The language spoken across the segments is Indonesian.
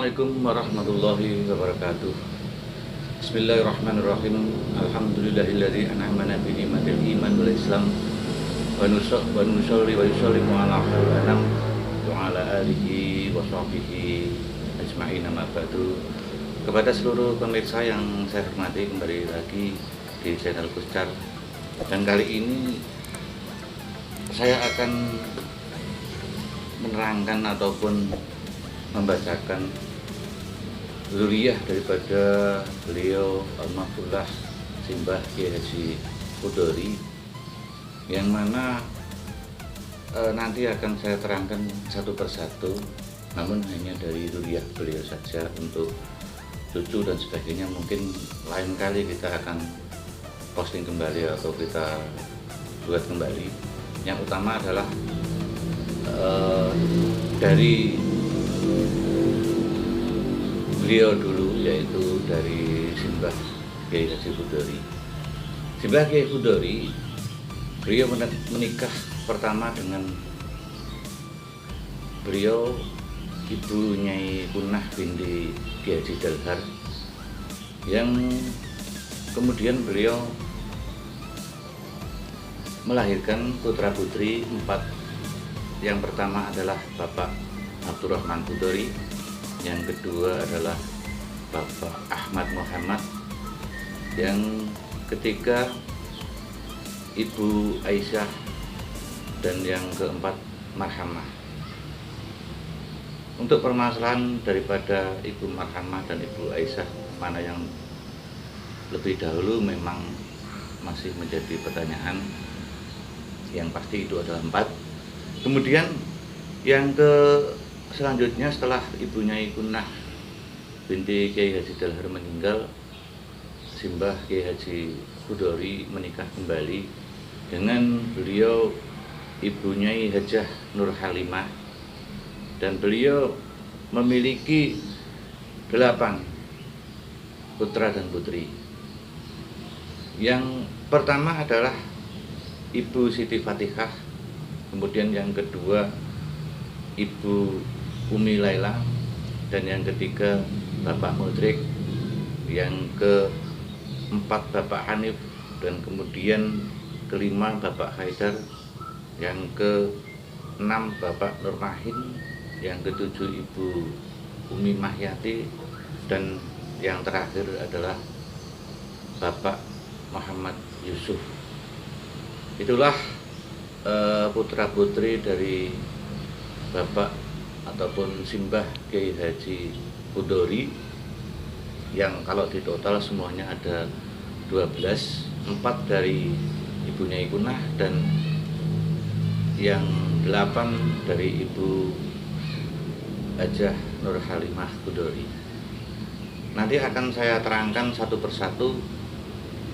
Assalamualaikum warahmatullahi wabarakatuh. Bismillahirrahmanirrahim. Alhamdulillahilladzi an'amana bi ni'matil iman wal islam wa nusalli wa yusallimu ala khairil anam wa ala alihi wa sahbihi ajma'in, amma ba'du. Kepada seluruh pemirsa yang saya hormati, kembali lagi di channel Kuscar. Dan kali ini saya akan menerangkan ataupun membacakan zuriyah daripada beliau Almarhumah Simbah Kiai Haji Khudori, yang mana nanti akan saya terangkan satu persatu, namun hanya dari zuriyah beliau saja. Untuk cucu dan sebagainya mungkin lain kali kita akan posting kembali atau kita buat kembali. Yang utama adalah dari beliau dulu, yaitu dari Simbah Kiai Haji Khudori. Simbah Kiai Khudori, beliau menikah pertama dengan beliau Ibu Nyai Kunah binti Kiai Haji Dalhar, yang kemudian beliau melahirkan putra putri 4. Yang pertama adalah Bapak Abdurrahman Khudori, yang kedua adalah Bapak Ahmad Muhammad, yang ketiga Ibu Aisyah, dan yang keempat Marhamah. Untuk permasalahan daripada Ibu Marhamah dan Ibu Aisyah, mana yang lebih dahulu, memang masih menjadi pertanyaan. Yang pasti itu adalah 4. Kemudian yang selanjutnya, setelah Ibu Nyai Kunah binti Kiai Haji Dalhar meninggal, Simbah Kiai Haji Khudori menikah kembali dengan beliau Ibu Nyai Hajah Nur Halimah, dan beliau memiliki 8 putra dan putri. Yang pertama adalah Ibu Siti Fatihah, kemudian yang kedua Ibu Umi Laila, dan yang ketiga Bapak Mudrik, yang keempat Bapak Hanif, dan kemudian kelima Bapak Haidar, yang keenam Bapak Nurmahin, yang ketujuh Ibu Umi Mahyati, dan yang terakhir adalah Bapak Muhammad Yusuf. Itulah putra putri dari Bapak ataupun Simbah Kiai Haji Khudori, yang kalau di total semuanya ada 12, 4 dari Ibu Nyai Kunah dan yang 8 dari Ibu Hajah Nur Halimah Khudori. Nanti akan saya terangkan satu persatu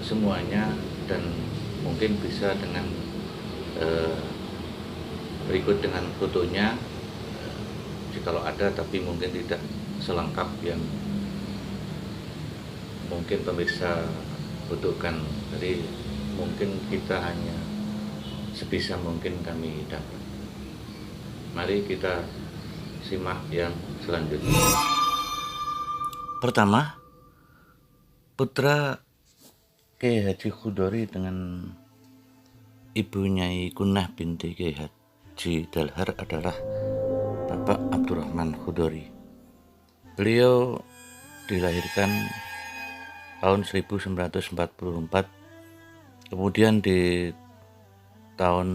semuanya, dan mungkin bisa dengan berikut dengan fotonya jikalau ada, tapi mungkin tidak selengkap yang mungkin pemirsa butuhkan. Jadi mungkin kita hanya sebisa mungkin kami dapat. Mari kita simak yang selanjutnya. Pertama, putra Kiai Haji Khudori dengan Ibu Nyai Kunah binti Kiai Haji Dalhar adalah Bapak Abdurrahman Khudori. Beliau dilahirkan tahun 1944, kemudian di tahun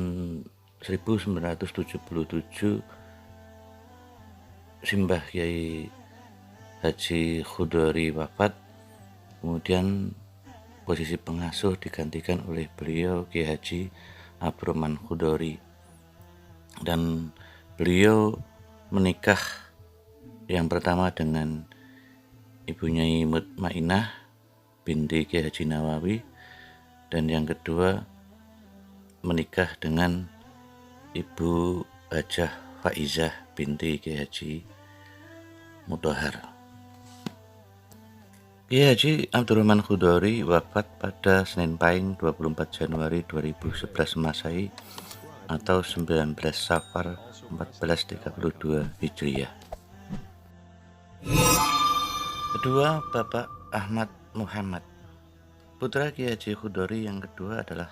1977 Simbah Kiai Haji Khudori wafat, kemudian posisi pengasuh digantikan oleh beliau Kiai Haji Abdurrahman Khudori, dan beliau menikah yang pertama dengan Ibu Nyai Mutmainah binti Kiai Haji Nawawi, dan yang kedua menikah dengan Ibu Hajah Faizah binti Kiai Haji Mutahar. Kiai Haji Abdurrahman Khudori wafat pada Senin Pahing 24 Januari 2011 Masehi atau 19 Safar 1432 Hijriah. Kedua, Bapak Ahmad Muhammad. Putra Kiai Haji Hudori yang kedua adalah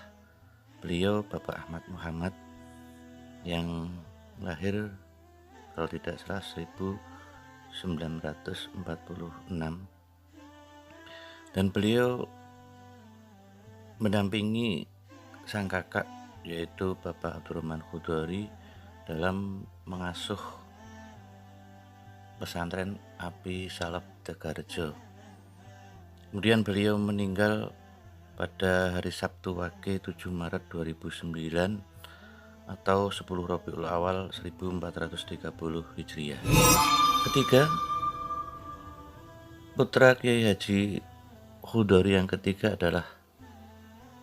beliau Bapak Ahmad Muhammad yang lahir kalau tidak salah 1946, dan beliau mendampingi sang kakak yaitu Bapak Abdurrahman Hudori dalam mengasuh pesantren Api Salaf Tegarjo. Kemudian beliau meninggal pada hari Sabtu Wage 7 Maret 2009 atau 10 Rabiul Awal 1430 Hijriah. Ketiga, putra Kiai Haji Hudori yang ketiga adalah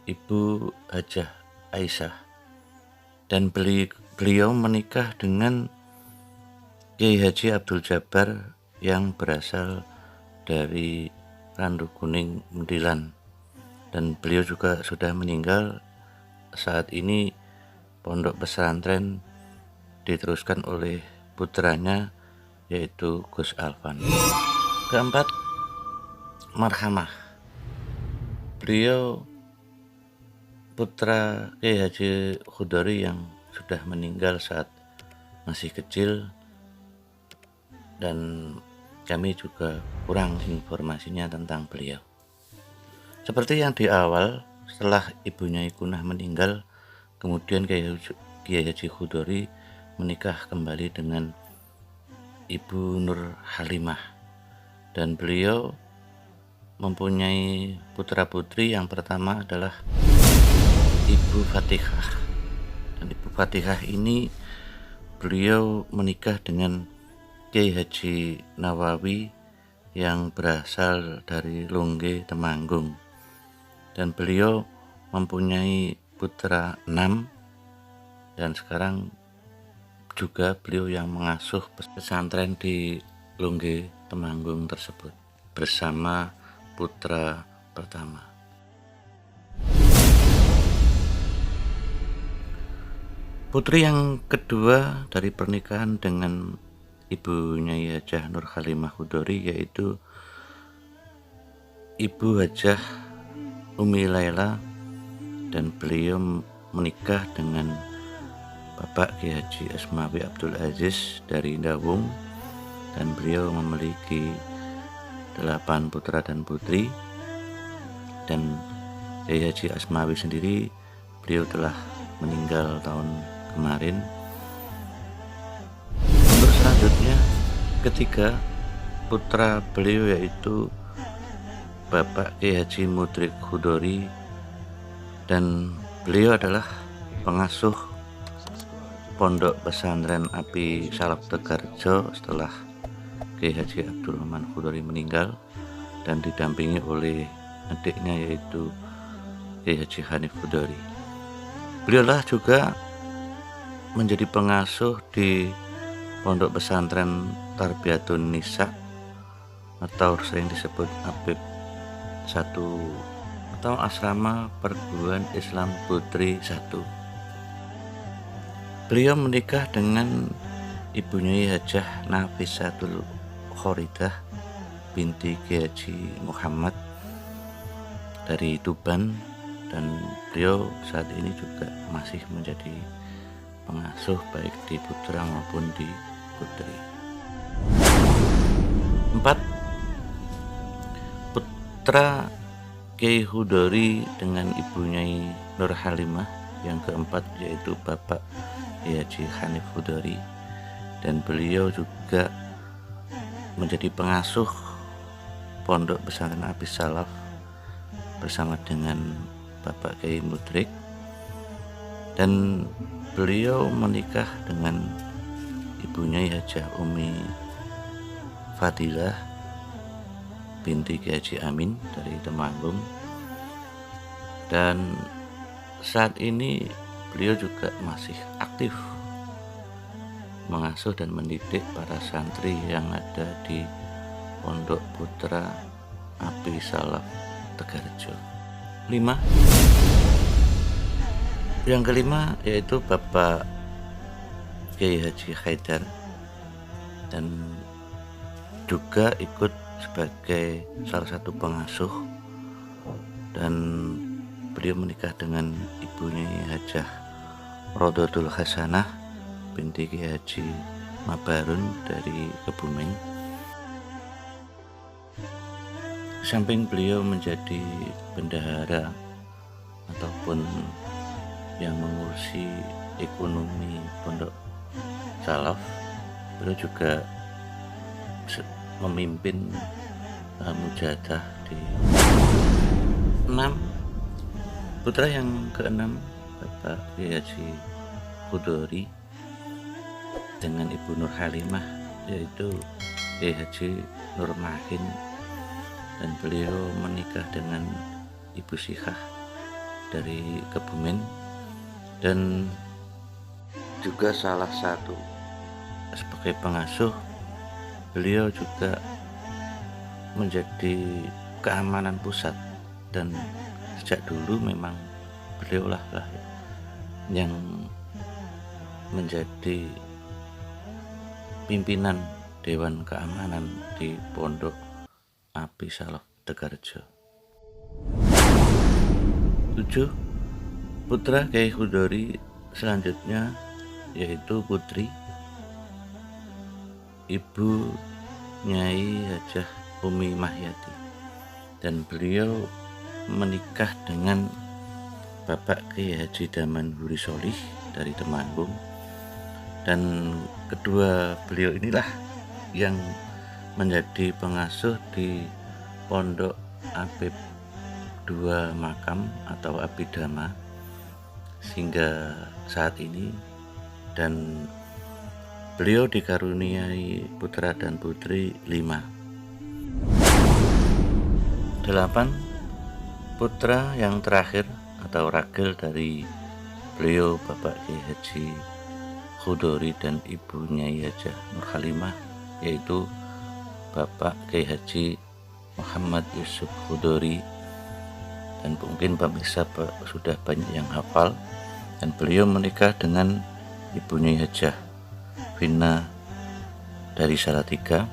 Ibu Hajah Aisyah, dan beliau menikah dengan Kiai Haji Abdul Jabbar yang berasal dari Randu Kuning, Mundilan, dan beliau juga sudah meninggal. Saat ini pondok pesantren diteruskan oleh putranya yaitu Gus Alvan. Keempat, Marhamah. Beliau putra Kiai Haji Hudori yang sudah meninggal saat masih kecil, dan kami juga kurang informasinya tentang beliau. Seperti yang di awal, setelah ibunya Ikunah meninggal, kemudian Kiai Haji Hudori menikah kembali dengan Ibu Nur Halimah, dan beliau mempunyai putra putri. Yang pertama adalah Ibu Fatihah, dan Ibu Fatihah ini beliau menikah dengan Kiai Haji Nawawi yang berasal dari Lungge, Temanggung, dan beliau mempunyai putra 6, dan sekarang juga beliau yang mengasuh pesantren di Lungge, Temanggung tersebut bersama putra pertama. Putri yang kedua dari pernikahan dengan ibunya Hajah Nur Halimah Hudori yaitu Ibu Hajah Umi Laila, dan beliau menikah dengan Bapak Kiai Haji Asmawi Abdul Aziz dari Dawung, dan beliau memiliki 8 putra dan putri. Dan Kiai Haji Asmawi sendiri beliau telah meninggal tahun kemarin. Untuk selanjutnya, ketiga, putra beliau yaitu Bapak Kiai Haji Mudrik Hudori, dan beliau adalah pengasuh pondok pesantren Api Salaf Tegarjo setelah Kiai Haji Abdurrahman Hudori meninggal, dan didampingi oleh adiknya yaitu Kiai Haji Hanif Hudori. Beliaulah juga menjadi pengasuh di pondok pesantren Tarbiyatun Nisa atau sering disebut Habib 1 atau Asrama Perguruan Islam Putri 1. Beliau menikah dengan ibunya Hajah Nafisatul Khoridah binti Kiai Haji Muhammad dari Tuban, dan beliau saat ini juga masih menjadi pengasuh baik di putra maupun di putri. 4. Putra Kiai Hudori dengan ibunya Nur Halimah yang keempat yaitu Bapak Kiai Haji Hanif Hudori, dan beliau juga menjadi pengasuh pondok pesantren Api Salaf bersama dengan Bapak Kiai Mudrik, dan beliau menikah dengan ibunya Hajah Umi Fadilah binti Kiai Haji Amin dari Temanggung, dan saat ini beliau juga masih aktif mengasuh dan mendidik para santri yang ada di Pondok Putra Api Salaf Tegarjo. 5. Yang kelima yaitu Bapak Kiai Haji Haidar, dan juga ikut sebagai salah satu pengasuh, dan beliau menikah dengan ibunya Hajah Rodotul Hasanah binti Kiai Haji Mabarun dari Kebumen. Samping beliau menjadi bendahara ataupun yang mengurusi ekonomi Pondok Salaf, beliau juga memimpin mujahadah di 6 putra yang keenam, Bapak Kiai Haji Khudori dengan Ibu Nur Halimah, yaitu Kiai Haji Nur Mahin, dan beliau menikah dengan Ibu Syihah dari Kebumen, dan juga salah satu sebagai pengasuh beliau juga menjadi keamanan pusat, dan sejak dulu memang beliaulah yang menjadi pimpinan Dewan Keamanan di Pondok Api Salaf Tegarjo. 7 putra Kiai Khudori selanjutnya yaitu putri Ibu Nyai Hajah Umi Mahyati, dan beliau menikah dengan Bapak Kiai Haji Daman Huri Solih dari Temanggung, dan kedua beliau inilah yang menjadi pengasuh di Pondok Apip 2 Makam atau Abidama sehingga saat ini, dan beliau dikaruniai putra dan putri 5. 8 putra yang terakhir atau ragil dari beliau Bapak Kiai Haji Khudori dan Ibu Nyai Hajah Nur Halimah, yaitu Bapak Kiai Haji Muhammad Yusuf Khudori, dan mungkin pemirsa sudah banyak yang hafal, dan beliau menikah dengan Ibu Nyai Hajah Vina dari Salatiga.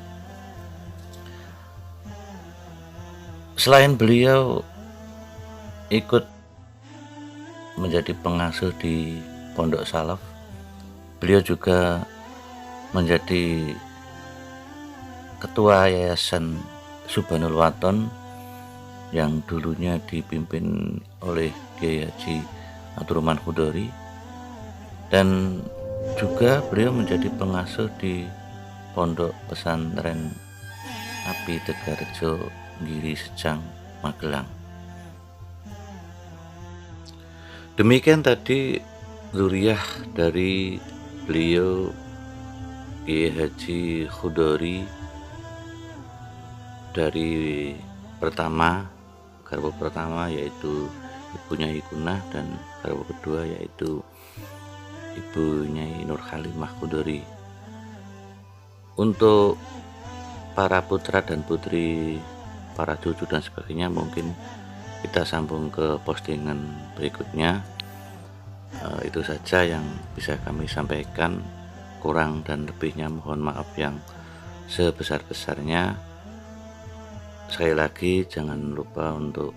Selain beliau ikut menjadi pengasuh di Pondok Salaf, beliau juga menjadi ketua Yayasan Subhanul Waton yang dulunya dipimpin oleh Kiai Haji Abdurrahman Khudori, dan juga beliau menjadi pengasuh di Pondok Pesantren Api Tegarjo Giri Sejang Magelang. Demikian tadi zuriyah dari beliau Kiai Haji Khudori, dari garwa pertama yaitu Ibu Nyai Kunah, dan garwa kedua yaitu Ibu Nyai Nur Halimah Khudori. Untuk para putra dan putri, para cucu dan sebagainya, mungkin kita sambung ke postingan berikutnya. Itu saja yang bisa kami sampaikan, kurang dan lebihnya mohon maaf yang sebesar-besarnya. Sekali lagi jangan lupa untuk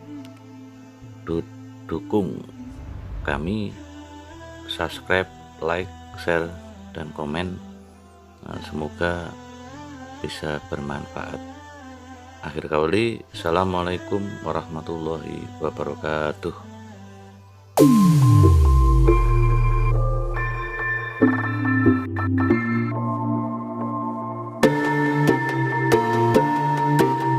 dukung kami, subscribe, like, share, dan komen. Semoga bisa bermanfaat. Akhir kauli, assalamualaikum warahmatullahi wabarakatuh.